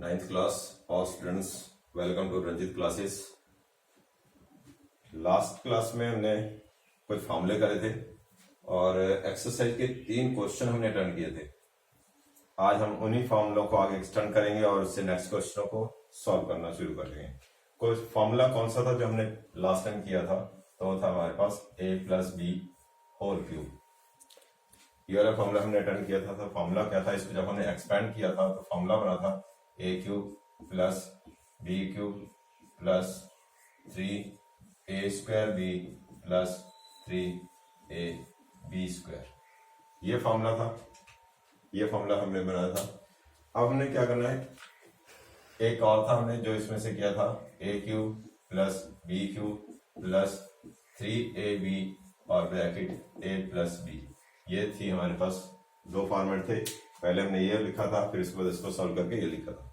Ninth class all students, welcome to Ranjit classes. Last class में हमने कुछ फॉर्मूले करे थे और एक्सरसाइज के 3 क्वेश्चन हमने अटेंड किए थे। आज हम उन्हीं फॉर्मूलों को आगे एक्सटेंड करेंगे और उससे नेक्स्ट क्वेश्चनों को सॉल्व करना शुरू करेंगे। कोई फॉर्मूला कौन सा था जो हमने लास्ट टाइम किया था? तो वो था हमारे पास a + b होल क्यूब। ये वाला फॉर्मूला हमने अटेंड किया था। तो फॉर्मूला क्या था? इसको जब हमने एक्सपेंड किया था तो फॉर्मूला बना था a³ + b³ + 3a² b + 3ab²। ये फॉर्मूला था, ये फॉर्मूला हमने बनाया था। अब हमने क्या करना है, एक और था हमने जो इसमें से किया था a³ + b³ + 3ab और ब्रैकेट a + b। ये थी हमारे पास 2 फॉर्मेट थे। पहले हमने ये लिखा था, फिर इसके बाद इसको सॉल्व करके ये लिखा था।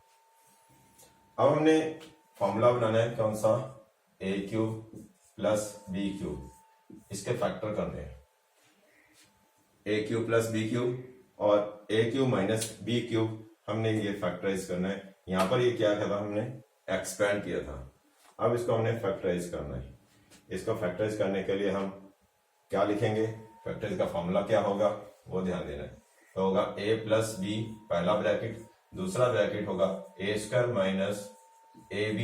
अब हमने फॉर्मूला बनाना है कौन सा? a³ + b³। इसके फैक्टर करने हैं a³ + b³ और a³ - b³ हमने ये फैक्टराइज करना है। यहां पर ये क्या किया था? हमने एक्सपेंड किया था। अब इसको हमने फैक्टराइज करना है। इसको फैक्टराइज करने के लिए हम क्या लिखेंगे? फैक्टराइज का फॉर्मूला क्या होगा वो ध्यान देना है। तो होगा a + b पहला ब्रैकेट, दूसरा ब्रैकेट होगा a² - ab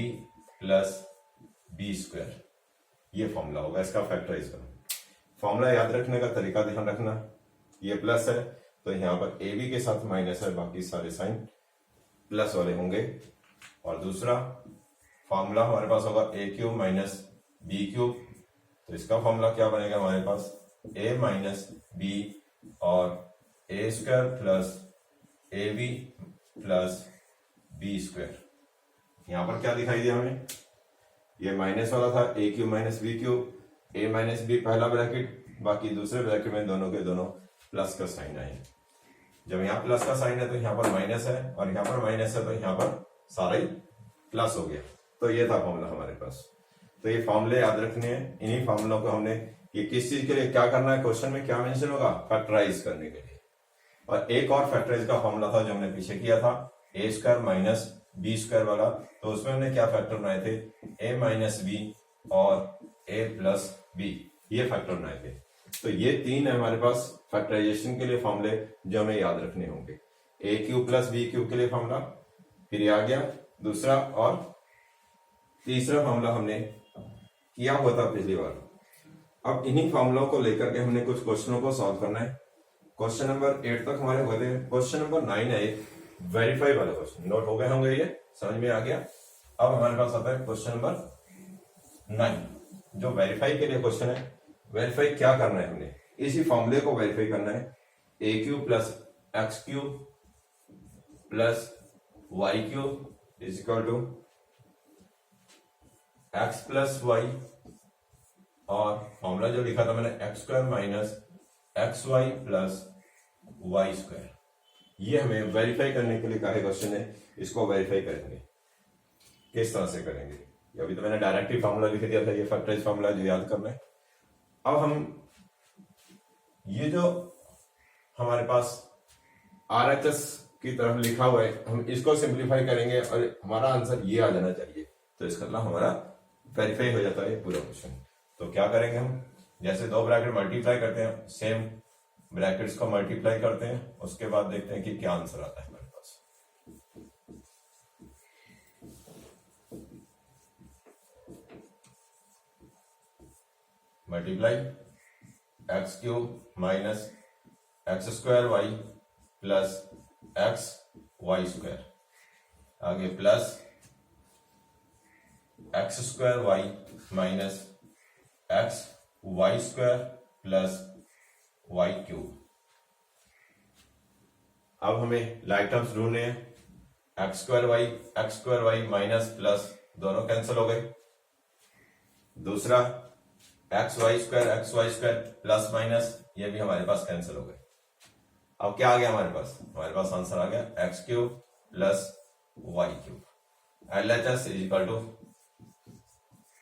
+ b²। ये फॉर्मूला होगा इसका फैक्टराइज का। फॉर्मूला याद रखने का तरीका ध्यान रखना, ये प्लस है तो यहाँ पर ए बी के साथ माइनस है, बाकी सारे साइन प्लस वाले होंगे। और दूसरा फॉर्मूला हमारे पास होगा a³ - b³। तो इसका फॉर्मूला क्या बनेगा हमारे पास? a - b और a² + ab + b²। यहां पर क्या दिखाई दिया हमें? ये माइनस वाला था a³ - b³, a - b पहला ब्रैकेट, बाकी दूसरे ब्रैकेट में दोनों के दोनों प्लस का साइन आए। जब यहाँ प्लस का साइन है तो यहाँ पर माइनस है, और यहाँ पर माइनस है तो यहाँ पर सारा ही प्लस हो गया। तो ये था फॉर्मूला हमारे पास। तो ये फॉर्मूले याद रखने हैं। इन्हीं फॉर्मूलों को हमने, ये किस चीज के लिए क्या करना है, क्वेश्चन में क्या मेंशन होगा? फैक्टराइज करने के लिए। और एक और फैक्टराइज का फॉर्मूला था जो हमने पीछे किया था, a² - b² वाला। तो उसमें हमने क्या फैक्टर बनाए थे? a - b और a + b, ये फैक्टर बनाए थे। तो ये 3 है हमारे पास फैक्टराइजेशन के लिए फॉर्मूले जो हमें याद रखने होंगे। a³ + b³ के लिए फॉर्मूला, फिर ये आ गया दूसरा, और तीसरा फॉर्मूला हमने किया हुआ था पिछली बार। अब इन्हीं फॉर्मूलों को लेकर के हमने कुछ क्वेश्चनों को सॉल्व करना है। क्वेश्चन नंबर 8 तक हमारे हुए थे। क्वेश्चन नंबर 9 है एक वेरीफाई वाला क्वेश्चन। नोट हो गए होंगे, ये समझ में आ गया। अब हमारे पास आता है क्वेश्चन नंबर 9 जो वेरीफाई के लिए क्वेश्चन है। वेरीफाई क्या करना है? हमने इसी फॉर्मूले को वेरीफाई करना है। a³ + x³ + y³ = x + y, और फॉर्मूला जो लिखा था मैंने x² - xy + y²। ये हमें वेरीफाई करने के लिए कहा क्वेश्चन है। इसको वेरीफाई करेंगे, किस तरह से करेंगे? अभी तो मैंने डायरेक्ट ही फॉर्मूला लिख दिया था, ये फैक्टराइज फॉर्मूला जो याद करना है। अब हम ये जो हमारे पास RHS की तरफ लिखा हुआ है, हम इसको सिंप्लीफाई करेंगे और हमारा आंसर ये आ जाना चाहिए। तो इसका मतलब हमारा वेरीफाई हो जाता है पूरा क्वेश्चन। तो क्या करेंगे हम? जैसे 2 ब्रैकेट मल्टीप्लाई करते हैं, सेम ब्रैकेट्स को मल्टीप्लाई करते हैं, उसके बाद देखते हैं कि क्या आंसर आता है हमारे पास। Multiply x³ - x² y + xy², आगे plus x² y - xy² + y³। अब हमें लाइक टर्म्स ढूंढने हैं। x² y माइनस प्लस दोनों कैंसिल हो गए। दूसरा xy² प्लस माइनस, ये भी हमारे पास कैंसिल हो गए। अब क्या आ गया हमारे पास? हमारे पास आंसर आ गया x³ + y³।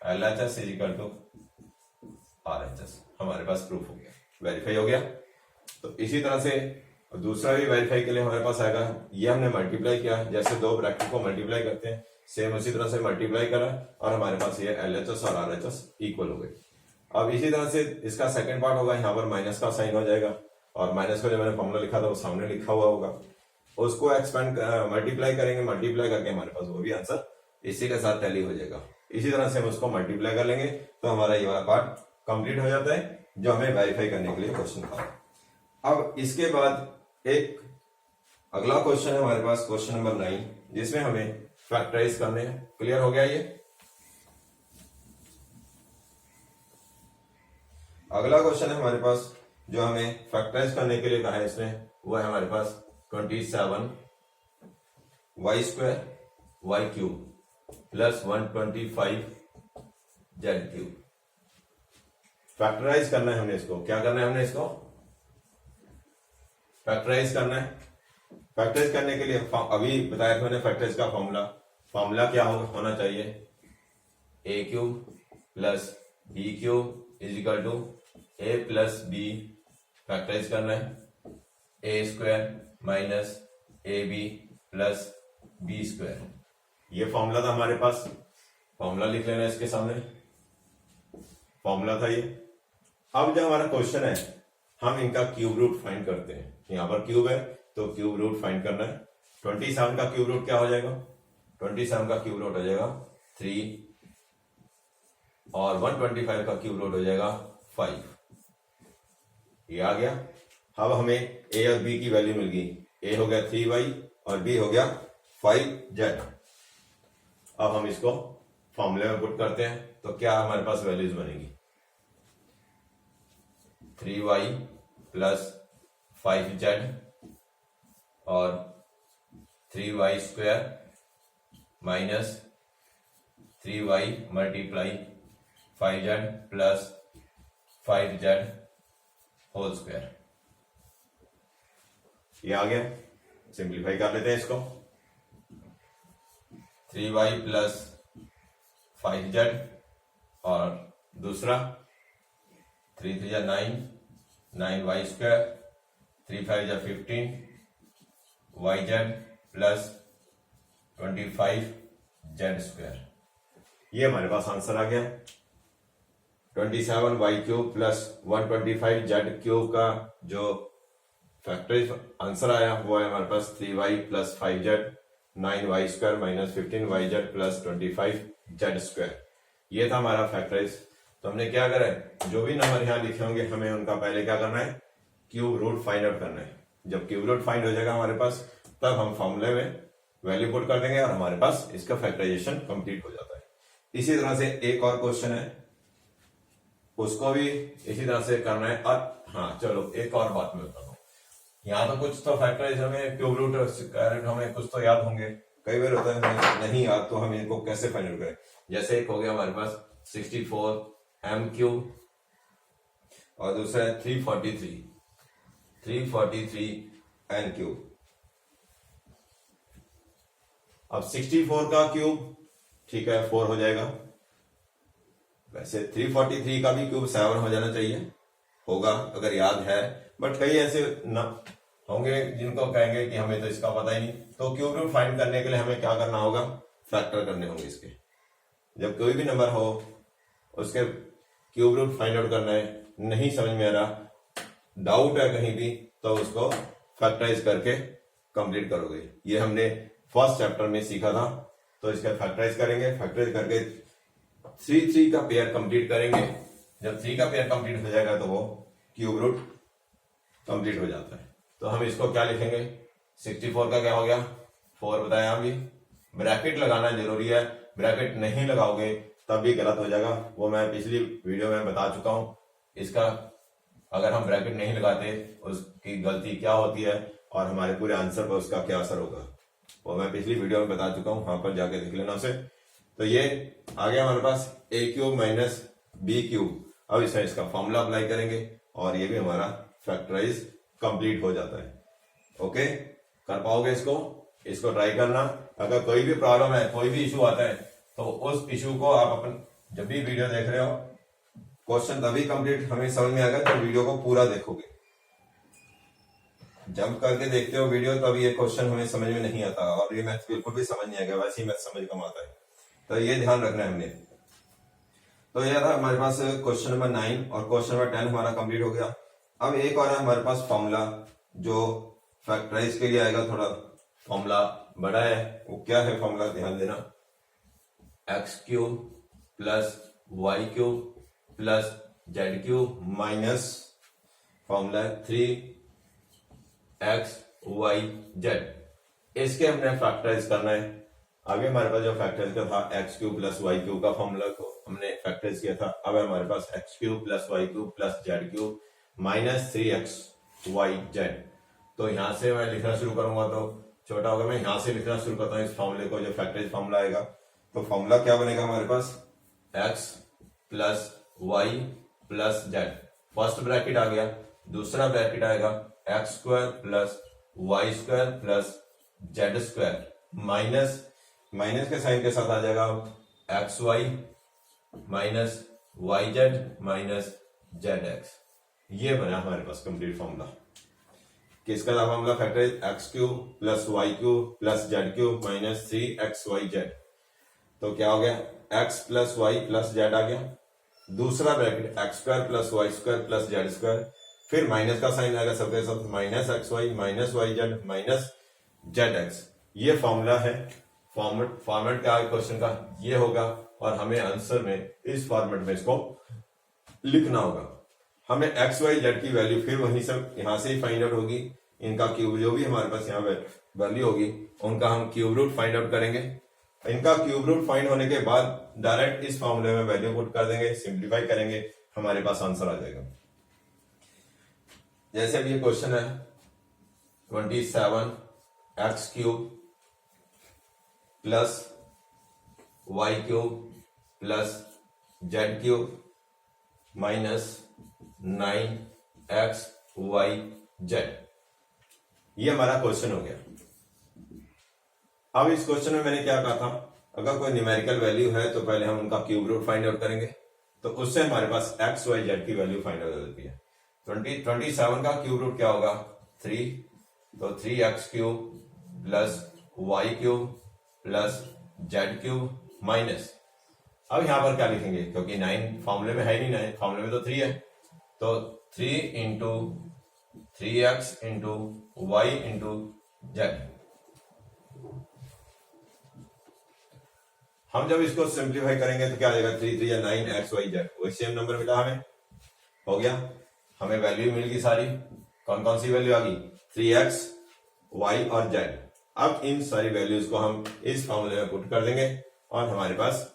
LHS RHS हमारे पास प्रूफ हो गया, वेरीफाई हो गया। तो इसी तरह से और दूसरा भी वेरीफाई के लिए हमारे पास आएगा, ये हमने मल्टीप्लाई किया, जैसे दो ब्रैकेट को मल्टीप्लाई करते हैं सेम उसी तरह से मल्टीप्लाई करा और हमारे पास ये LHS और RHS इक्वल हो गए। अब इसी तरह से इसका सेकंड पार्ट होगा, यहाँ पर माइनस का साइन हो जाएगा और माइनस का जो मैंने फॉर्मूला लिखा था वो सामने लिखा हुआ होगा, उसको एक्सपेंड मल्टीप्लाई करेंगे, मल्टीप्लाई करके हमारे पास वो भी आंसर इसी के साथ टैली हो जाएगा। इसी तरह से हम उसको मल्टीप्लाई कर लेंगे तो हमारा ये वाला पार्ट कंप्लीट हो जाता है जो हमें वेरीफाई करने के लिए क्वेश्चन था। अब इसके बाद एक अगला क्वेश्चन है हमारे पास, क्वेश्चन नंबर 9, जिसमें हमें फैक्टराइज करने हैं। क्लियर हो गया ये? अगला क्वेश्चन है हमारे पास जो हमें फैक्टराइज करने के लिए कहा है इसमें, वो है हमारे पास 27 y square y cube plus 125 z cube. Factorise करना है हमने इसको। क्या करना है हमने इसको? फैक्टराइज करना है। फैक्टराइज करने के लिए अभी बताया था मैंने फैक्टराइज का फॉर्मूला क्या होना चाहिए, a cube plus b cube is equal to a plus b। फैक्टराइज करना है a square minus ab plus b square. ये फॉर्मूला था हमारे पास, फॉर्मूला लिख लेना इसके सामने, फॉर्मूला था ये। अब जो हमारा क्वेश्चन है हम इनका क्यूब रूट फाइंड करते हैं। यहां पर क्यूब है तो क्यूब रूट फाइंड करना है। 27 का क्यूब रूट क्या हो जाएगा? 27 का क्यूब रूट हो जाएगा 3 और 125 का क्यूब रूट हो जाएगा 5। ये आ गया। अब हमें a और b की वैल्यू मिल गई, a हो गया 3y और b हो गया 5z। अब हम इसको फॉर्मूले में पुट करते हैं तो क्या हमारे पास वैल्यूज बनेगी, 3y प्लस 5z और 3y square minus 3y multiply 5z plus 5z whole square. ये आ गया। सिंप्लीफाई कर लेते हैं इसको, 3y प्लस 5z और दूसरा 3 3 9, 9y square, 3 5 15, yz plus 25z square. ये हमारे पास आंसर आ गया। 27y cube plus 125z cube का जो फैक्टराइज आंसर आया वो है हमारे पास 3y plus 5z, 9y square minus 15yz plus 25z square. ये था हमारा फैक्टराइज। तो हमने क्या करा है, जो भी नंबर यहाँ लिखे होंगे हमें उनका पहले क्या करना है, क्यूब रूट फाइंड आउट करना है। जब क्यूब रूट फाइंड हो जाएगा हमारे पास तब हम फॉर्मूले में वैल्यू पुट कर देंगे और हमारे पास इसका फैक्टराइजेशन कंप्लीट हो जाता है। इसी तरह से एक और क्वेश्चन है, उसको भी इसी तरह से करना है। और हाँ चलो एक और बात मैं बताता हूँ, यहाँ तो कुछ तो फैक्टराइज हमें क्यूब रूट हमें कुछ तो याद होंगे, कई बार होता है नहीं याद तो हम इनको कैसे फाइंड आउट करें। जैसे एक हो गया हमारे पास 64 m क्यूब और दूसरा है 343 n क्यूब। अब 64 का क्यूब ठीक है 4 हो जाएगा, वैसे 343 का भी क्यूब 7 हो जाना चाहिए, होगा अगर याद है, बट कई ऐसे न होंगे जिनको कहेंगे कि हमें तो इसका पता ही नहीं। तो क्यूब रूट फाइंड करने के लिए हमें क्या करना होगा, फैक्टर करने होंगे इसके। जब कोई भी नंबर हो उसके क्यूब रूट फाइंड आउट करना है, नहीं समझ में आ रहा, डाउट है कहीं भी, तो उसको फैक्टराइज करके कंप्लीट करोगे। ये हमने फर्स्ट चैप्टर में सीखा था। तो इसका फैक्टराइज करेंगे, फैक्टराइज करके 3 का पेयर कंप्लीट करेंगे। जब 3 का पेयर कंप्लीट हो जाएगा तो वो क्यूब रूट कंप्लीट हो जाता है। तो हम इसको क्या लिखेंगे, 64 का क्या हो गया 4 बताया अभी। ब्रैकेट लगाना जरूरी है, ब्रैकेट नहीं लगाओगे तब भी गलत हो जाएगा, वो मैं पिछली वीडियो में बता चुका हूं। इसका अगर हम ब्रैकेट नहीं लगाते उसकी गलती क्या होती है और हमारे पूरे आंसर पर उसका क्या असर होगा, वो मैं पिछली वीडियो में बता चुका हूं, वहां पर जाके देख लेना उसे। तो ये आ गया हमारे पास a cube minus b cube. अब इसका फॉर्मूला अप्लाई करेंगे और ये भी हमारा फैक्टराइज कंप्लीट हो जाता है। ओके, कर पाओगे इसको ट्राई करना। अगर कोई भी प्रॉब्लम है, कोई भी इशू आता है तो उस इशू को आप अपन जब भी वीडियो देख रहे हो, क्वेश्चन तभी कंप्लीट हमें समझ में आएगा जब वीडियो को पूरा देखोगे। जंप करके देखते हो वीडियो तो अभी ये क्वेश्चन हमें समझ में नहीं आता और ये मैथ बिल्कुल भी समझ नहीं आएगा, वैसे ही मैथ समझ कम आता है, तो ये ध्यान रखना है हमने। तो ये था हमारे पास क्वेश्चन नंबर 9 और क्वेश्चन नंबर 10 हमारा कंप्लीट हो गया। अब एक और है हमारे पास फॉर्मूला जो फैक्टराइज के लिए आएगा, थोड़ा फॉर्मूला बड़ा है, वो क्या है फॉर्मूला ध्यान देना, x cube plus y cube plus z cube minus formula 3x y z, इसके हमने फैक्टराइज करना है। आगे हमारे पास जो फैक्टराइज का था x cube plus y cube का फॉर्मूला को हमने फैक्टराइज किया था। अब हमारे पास x cube plus y cube plus z cube minus 3x y z। तो यहां से मैं लिखना शुरू करूंगा तो छोटा होगा, मैं यहां से लिखना शुरू करता हूँ इस फॉर्मूले को, जो फैक्टराइज फॉर्मूला आएगा। तो फॉर्मूला क्या बनेगा हमारे पास, x plus y plus z, first bracket आ गया, दूसरा ब्रैकेट आएगा x square plus y square plus z square minus, minus के साइन के साथ आ जाएगा x y minus y z minus z x. ये बना हमारे पास कंप्लीट फॉर्मूला। किसका था formula, factorise x cube plus y cube plus z cube minus 3xyz। तो क्या हो गया, x plus y plus Z आ गया, दूसरा bracket x square plus y square plus z square, फिर माइनस का साइन आएगा सबके साथ, minus x y minus y z minus z x. ये फॉर्मूला है। फॉर्मेट क्या है क्वेश्चन का, ये होगा और हमें आंसर में इस फॉर्मेट में इसको लिखना होगा। हमें एक्स वाई जेड की वैल्यू फिर वहीं से यहां से ही फाइंड आउट होगी, इनका क्यूब जो भी हमारे पास यहाँ वैल्यू होगी उनका हम क्यूब रूट फाइंड आउट करेंगे। इनका क्यूब रूट फाइंड होने के बाद डायरेक्ट इस फॉर्मूले में वैल्यू पुट कर देंगे, सिंप्लीफाई करेंगे, हमारे पास आंसर आ जाएगा। जैसे अब ये क्वेश्चन है 27x cube plus y cube plus z cube minus 9xyz, ये हमारा क्वेश्चन हो गया। अब इस क्वेश्चन में मैंने क्या कहा था, अगर कोई न्यूमेरिकल वैल्यू है तो पहले हम उनका क्यूब रूट फाइंड आउट करेंगे, तो उससे हमारे पास xyz की वैल्यू फाइंड आउट हो जाती है। 27 का क्यूब रूट क्या होगा 3, तो 3x cube plus y cube plus z cube minus, अब यहां पर क्या लिखेंगे क्योंकि 9 फॉर्मूले में है नहीं, 9 फॉर्मूले में तो 3 है, तो 3 into 3x into y into z. हम जब इसको सिंप्लीफाई करेंगे तो क्या आ जाएगा, 3 3 या 9xyz, वही सेम नंबर मिला हमें, हो गया, हमें वैल्यू मिल गई सारी। कौन कौन सी वैल्यू आ गई, 3x y और z। अब इन सारी वैल्यूज को हम इस फॉर्मूले में पुट कर देंगे और हमारे पास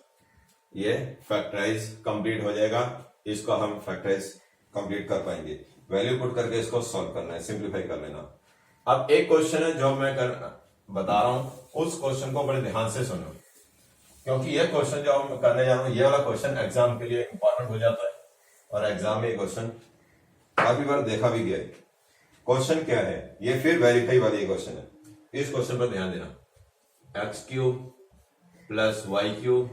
ये फैक्टराइज कंप्लीट हो जाएगा। इसको हम फैक्टराइज कंप्लीट कर पाएंगे, वैल्यू पुट करके इसको सॉल्व करना है, सिंप्लीफाई कर लेना। अब एक क्वेश्चन है जो मैं बता रहा हूं, उस क्वेश्चन को बड़े ध्यान से सुनो, क्योंकि ये क्वेश्चन जो हम करने जा रहे हैं, ये वाला क्वेश्चन एग्जाम के लिए इंपॉर्टेंट हो जाता है और एग्जाम में ये क्वेश्चन काफी बार देखा भी गया है। क्वेश्चन क्या है, ये फिर वेरीफाई वाली क्वेश्चन है, इस क्वेश्चन पर ध्यान देना। X cube plus y cube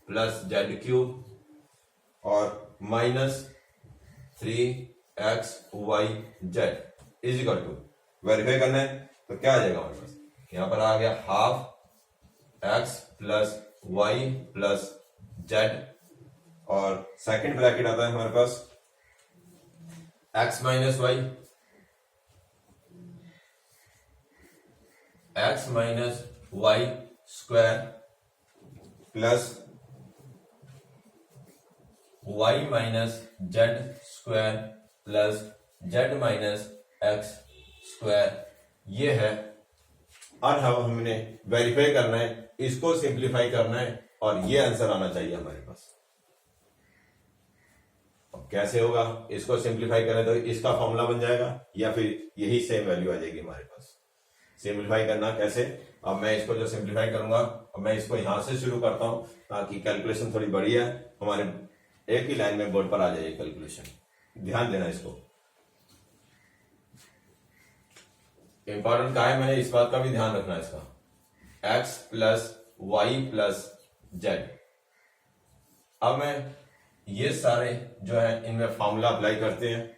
plus z cube और minus 3xyz is equal to, verify करना है तो क्या आ जाएगा हमारे पास, यहां पर आ गया half x plus y plus z और सेकंड ब्रैकेट आता है हमारे पास x minus y, x minus y square plus y minus z square plus z minus x square, ये है। और हमने वेरीफाई करना है, इसको सिंप्लीफाई करना है और ये आंसर आना चाहिए हमारे पास। अब कैसे होगा, इसको सिंप्लीफाई करें तो इसका फॉर्मूला बन जाएगा या फिर यही सेम वैल्यू आ जाएगी हमारे पास। सिंप्लीफाई करना कैसे, अब मैं इसको जो सिंप्लीफाई करूंगा, अब मैं इसको यहां से शुरू करता हूं ताकि कैलकुलेशन थोड़ी बड़ी है, हमारे एक ही लाइन में बोर्ड पर आ जाए कैलकुलेशन, ध्यान देना इसको। इंपॉर्टेंट क्या है, मैंने इस बात का भी ध्यान रखना है इसका, x plus y plus z. अब मैं ये सारे जो है इनमें फॉर्मूला अप्लाई करते हैं,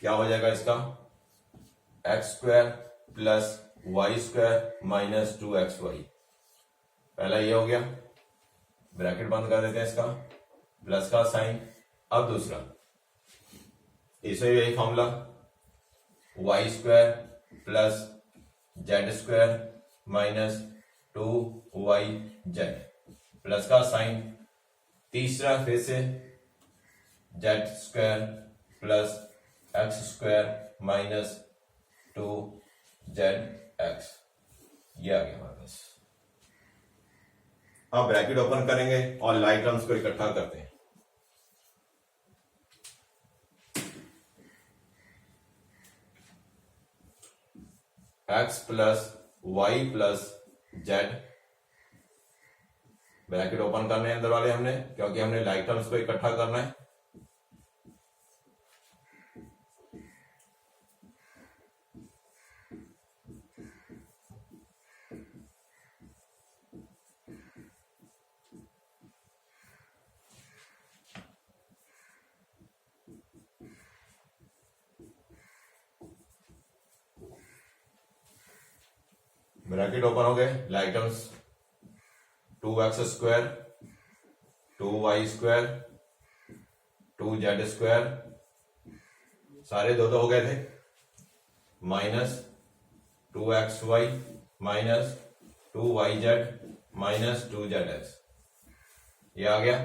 क्या हो जाएगा इसका x square plus y square minus 2xy। पहला ये हो गया, ब्रैकेट बंद कर देते हैं इसका, प्लस का साइन। अब दूसरा, इसमें यही formula, y square plus z square minus 2yz, plus का साइन। तीसरा फिर से z square plus x square minus 2zx, ये आ गया हमारे पास। अब ब्रैकेट ओपन करेंगे और लाइक टर्म्स को इकट्ठा करते हैं। x plus y plus z, bracket open करने हैं अंदर वाले हमने, क्योंकि हमने लाइक टर्म्स को इकट्ठा करना है। ब्रैकेट ओपन हो गए, like terms 2x square 2y square 2z square, सारे दो हो गए थे, minus 2xy minus 2yz minus 2zx, ये आ गया।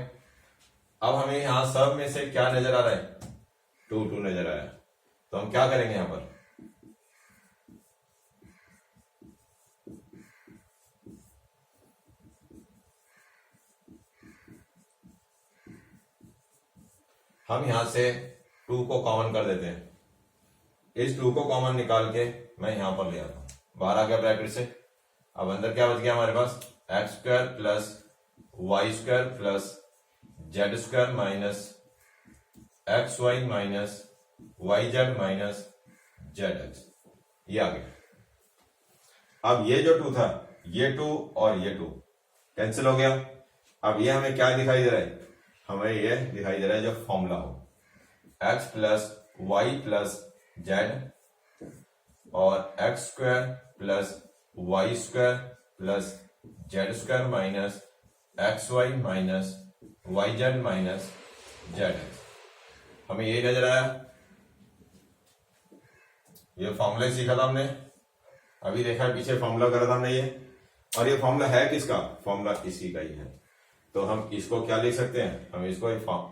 अब हमें यहां सब में से क्या नजर आ रहा है? 2 2 नजर आया, तो हम क्या करेंगे यहां पर? हम यहां से 2 को कॉमन कर देते हैं। इस 2 को कॉमन निकाल के मैं यहां पर ले आता हूं, बाहर आ गया ब्रैकेट से। अब अंदर क्या बच गया हमारे पास? X square plus y square plus z square minus x y minus y z minus z x, ये आ गया। अब ये जो 2 था, ये 2 और ये 2 कैंसिल हो गया। अब ये हमें क्या दिखाई दे रहा है? हमें ये दिखाई दे रहा है जो फॉर्मूला हो, x plus y plus z और x square plus y square plus z square minus x y minus y z minus z x, हमें यही नजर आया। ये फॉर्मूला सीखा था हमने, अभी देखा है पीछे फॉर्मूला करा था हमने ये, और ये फॉर्मूला है किसका? फॉर्मूला इसी का ही है। तो हम इसको क्या लिख सकते हैं? हम इसको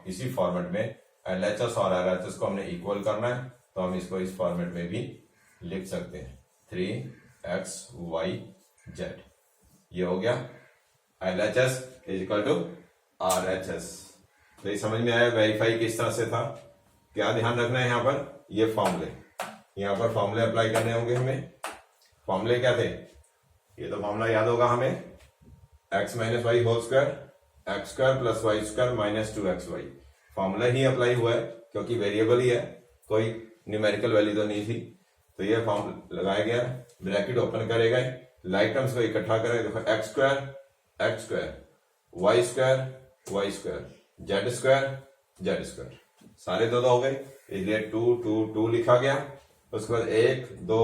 इसी फॉर्मेट में LHS और RHS को हमने इक्वल करना है, तो हम इसको इस फॉर्मेट में भी लिख सकते हैं, 3xyz, ये हो गया LHS is equal to RHS। तो ये समझ में आया वेरीफाई किस तरह से था। क्या ध्यान रखना है यहाँ पर? ये फॉर्मूले, यहाँ पर फॉर्मूले अप्लाई करने होंगे हमें। फॉर्मूले क्या थे? ये तो फॉर्मूला याद होगा हमें, x minus y whole square x square plus y square minus 2xy। Formula ही अप्लाई हुआ है क्योंकि वेरिएबल ही है, कोई न्यूमेरिकल वैल्यू तो नहीं थी। तो ये फॉर्म लगाया गया, ब्रैकेट ओपन करे गए, लाइक टर्म्स को इकट्ठा करें। देखो x square y square z square, सारे दो हो गए, इसलिए 2 2 2 लिखा गया। उसके बाद 1 2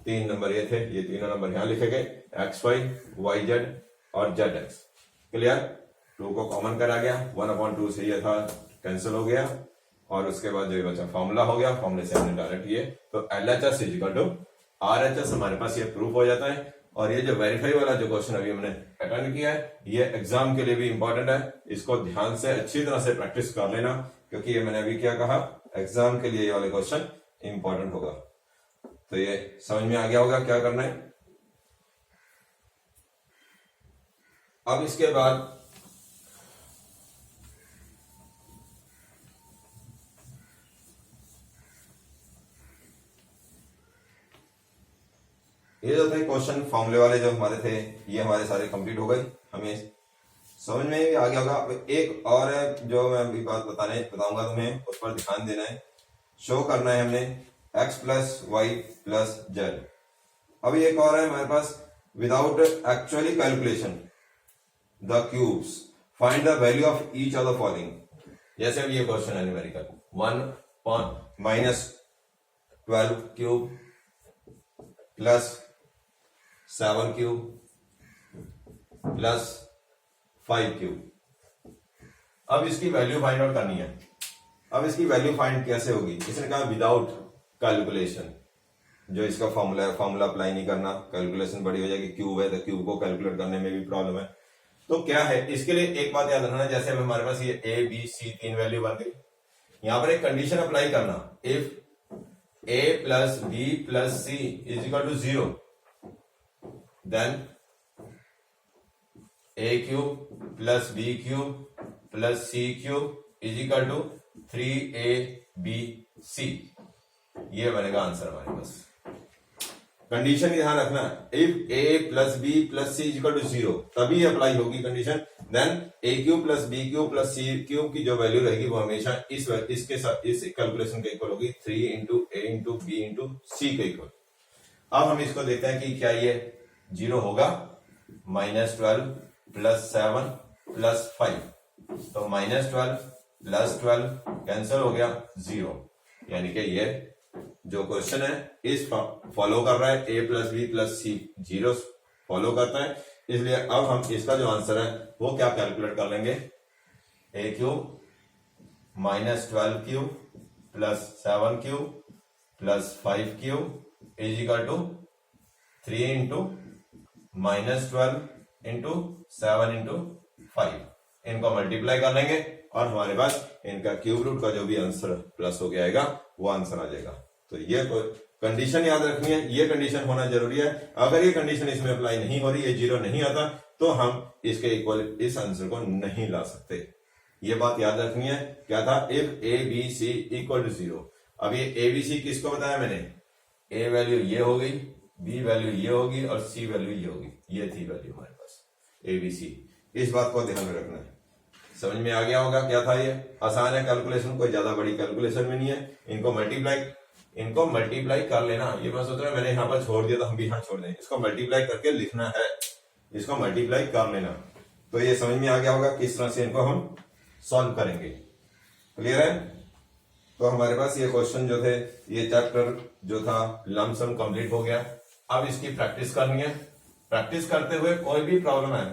3 नंबर ये थे, ये तीनों नंबर यहां लिखे गए, एक्स वाई जेड और जेड एक्स। क्लियर? 2 को कॉमन करा गया, 1/2 से ये था कैंसिल हो गया, और उसके बाद जो बचा फॉर्मूला हो गया, फॉर्मूले से हमने डायरेक्ट ये, तो LHS is equal to RHS हमारे पास ये प्रूफ हो जाता है। और ये जो वेरीफाई वाला जो क्वेश्चन अभी हमने अटेंड किया है, ये एग्जाम के लिए भी इंपॉर्टेंट है, इसको ध्यान से अच्छी तरह से प्रैक्टिस कर लेना, क्योंकि ये मैंने अभी क्या कहा, एग्जाम के लिए ये वाले क्वेश्चन इंपॉर्टेंट होगा। तो ये समझ में आ गया होगा क्या करना है। अब इसके बाद ये जो थे क्वेश्चन फॉर्मूले वाले जो हमारे थे, ये हमारे सारे कंप्लीट हो गए, हमें समझ में भी आ गया होगा। एक और है जो मैं अभी बात बताऊंगा तुम्हें, उस पर ध्यान देना है। शो करना है हमने x plus y plus z. अभी एक और है हमारे पास, without actually calculation the cubes find the value of each of the following. जैसे अभी ये क्वेश्चन है numerical, 1 minus 12 cube plus 7q plus 5q। अब इसकी वैल्यू फाइंड आउट करनी है। अब इसकी वैल्यू फाइंड कैसे होगी? इसने कहा विदाउट कैलकुलेशन। जो इसका फॉर्मूला है, फॉर्मूला अप्लाई नहीं करना, कैलकुलेशन बड़ी हो जाएगी। क्यूब है तो क्यूब को कैलकुलेट करने में भी प्रॉब्लम है। तो क्या है इसके लिए, एक बात याद रखना, जैसे हमारे पास ये ए बी सी 3 वैल्यू बन गई, यहां पर एक कंडीशन अप्लाई करना, if a plus b plus c is equal to 0 then a cube plus b cube plus c cube is equal to 3abc। ये बनेगा आंसर हमारे पास। कंडीशन ध्यान रखना, if a plus b plus c is equal to 0 तभी apply होगी condition. Then a cube plus b cube plus c cube की जो वैल्यू रहेगी वो हमेशा इसके साथ इस कैलकुलेशन के इक्वल होगी, 3 इंटू ए इंटू बी इंटू सी के इक्वल। अब हम इसको देखते हैं कि क्या ये 0 होगा। -12 प्लस 7 प्लस 5, तो -12 प्लस 12 कैंसिल हो गया 0, यानी कि ये जो क्वेश्चन है इस फॉलो कर रहा है, a plus b plus c 0 follow करता है। इसलिए अब हम इसका जो आंसर है वो क्या कैलकुलेट कर लेंगे, a cube -12 cube plus 7 cube plus 5 cube is equal to 3 into -12 into 7 into 5। इनको मल्टीप्लाई कर लेंगे और हमारे पास इनका क्यूब रूट का जो भी आंसर प्लस हो गया आएगा वो आंसर आ जाएगा। तो ये कंडीशन याद रखनी है, ये कंडीशन होना जरूरी है। अगर ये कंडीशन इसमें अप्लाई नहीं हो रही, ये 0 नहीं आता, तो हम इसके इक्वल इस आंसर को नहीं ला सकते। ये बात याद रखनी है। क्या था, if a b c equal to 0। अब ये ए बी सी किसको बताया मैंने, ए वैल्यू ये हो गई, बी वैल्यू ये होगी और सी वैल्यू ये होगी। ये थी वैल्यू हमारे पास ए बी सी। इस बात को ध्यान में रखना है। समझ में आ गया होगा क्या था। ये आसान है कैलकुलेशन, कोई ज्यादा बड़ी कैलकुलेशन में नहीं है। इनको मल्टीप्लाई कर लेना। ये मैं सोच रहा हूं मैंने यहाँ पर छोड़ दिया तो हम भी यहाँ छोड़ दें। इसको मल्टीप्लाई करके लिखना है, इसको मल्टीप्लाई कर लेना। तो ये समझ में आ गया होगा किस तरह से इनको हम सॉल्व करेंगे। क्लियर है। तो हमारे पास ये क्वेश्चन जो थे, ये चैप्टर जो था लमसम कंप्लीट हो गया। अब इसकी प्रैक्टिस करनी है। प्रैक्टिस करते हुए कोई भी प्रॉब्लम है,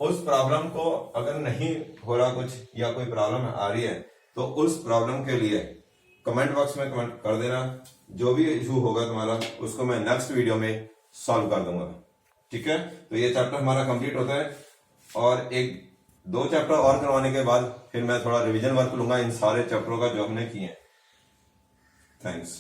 उस प्रॉब्लम को अगर नहीं हो रहा कुछ या कोई प्रॉब्लम आ रही है तो उस प्रॉब्लम के लिए कमेंट बॉक्स में कमेंट कर देना। जो भी इशू होगा तुम्हारा उसको मैं नेक्स्ट वीडियो में सॉल्व कर दूंगा। ठीक है। तो ये चैप्टर हमारा कंप्लीट होता है और 1-2 चैप्टर और करवाने के बाद फिर मैं थोड़ा रिवीजन वर्क लूंगा इन सारे चैप्टरों का जो हमने किए हैं। थैंक्स।